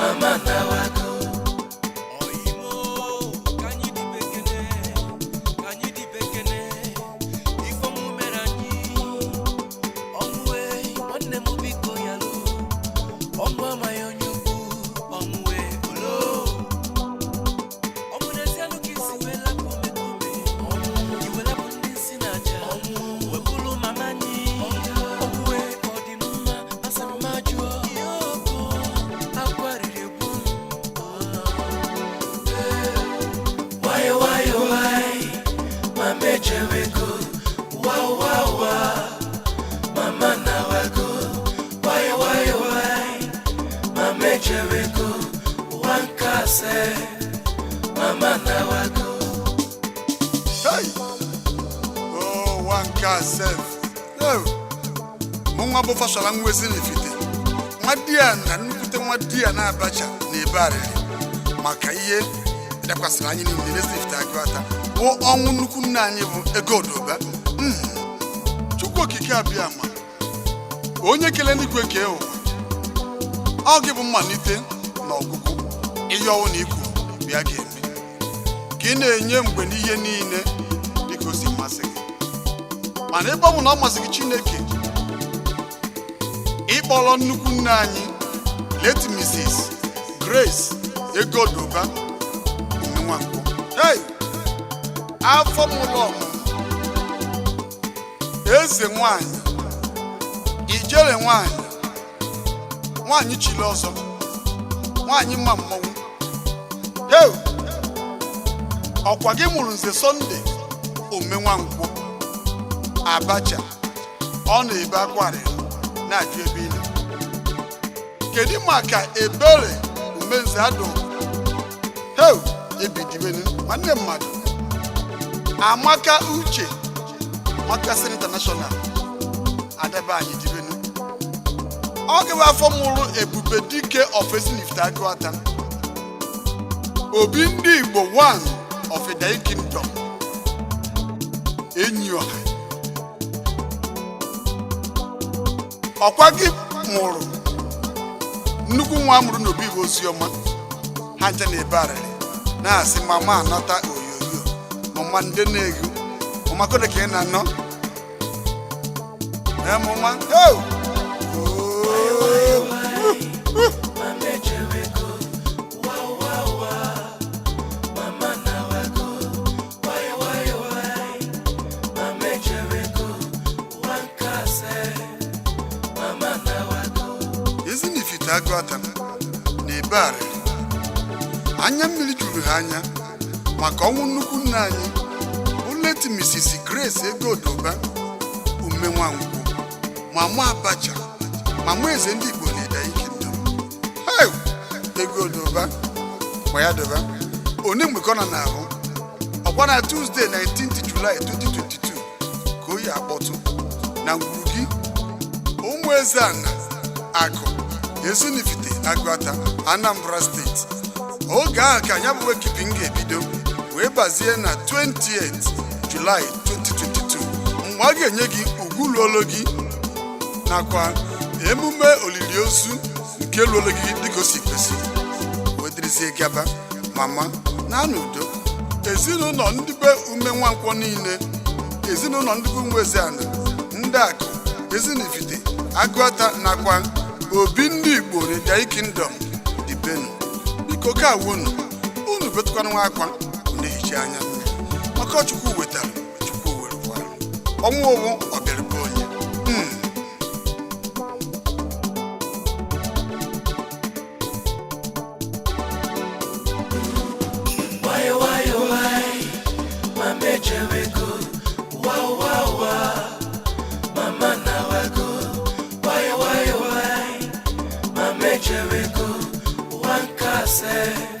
Mama nawako Mama nawako. Hey! Oh, one car self. No. Munga bo fashala ngwezi nifite. Mwadia na nukute mwadia na abacha na ibare. Maka ihe dakwasira anyi ni nifite akwata. Wo onwu nuku nna anyi bụ ego doba. Chukwu okike abịa ma. Onye kele ndikwe ke o. Ọ gị bụ mmalite na ọgụgụ. Ihe ọwụ na ikwu bịa ga-eme ka ị na-enye mgbe n'ihe niile dịka o si masị gị, mana ebe ọ bụ na ọ masị gị Chineke ịkpọrọ nnukwu nne anyị late Mrs. Grace Egodoba Umenwankwọ. Hey! Afọ mụrụ ọmụmụ eze nwanyị ijere nwanyị chili ọzọ nwanyị mma mmọnwụ. Hey! Ọkwa gị mụrụ nze Sunday Umenwankwọ Abacha, ọ na-ebe akwarị na-ajụ ebe ile. Kedu maka ebere umenze adụ? Hey! Ebidibenu nwanne mmadụ Amaka Uche Makasịrị International adaba anyị dibenu. Ọ gịwa afọ mụrụ Ebube Dike Ofesinifte Agụata, Obi Ndigbo 1 of Idayin Kingdom, enyi ọha. Ọkwa gị mụrụ nnukwu nwa mụrụ n'obi bụ Oziọma, ha nche na ebe arịrị na-asị mama anọta oyoyo mama ndị na-egu mama kode ka ị na-anọ mama. Ezinifite Agụata na ebe arịrị anya mmiri juru ha anya maka ọnwụ nnukwu nna anyị bụ late Mrs. Grace Egodoba Umenwankwọ, Mama Abacha, Mama eze ndị Igbo na Idayin Kingdom. Hey! Egodoba Mayadoba onye mgbe ọ na-ahụ ọkwa na Tuesday 19th July 2022 ka oyi akpọtụ na ngwuru gị ụmụ eze ana akụ Ezinifite Agụata, Anambra State. Oge ahụ ka anya bụ ekipin ga-ebido wee bazie na 28th July 2022 mgbe a ga-enye gị ugwu luolo gị nakwa emume olili ozu nke luolo gị dịka o si kwesị. Wedirizie gaba mama na n'udo. Ezinụlọ ndị be Umenwankwọ niile, ezinụlọ ndị be Ụmụezeana, ndị akụ Ezinifite Agụata nakwa Obi Ndigbo na Idayin Kingdom dibenu. Biko ka wonu unu betụkwana nwa akwa na-ehicha anya maka Chukwu wetara Chukwu werekwara. Ọnwụ owu ọ bịara be onye. Mama nawako, one case.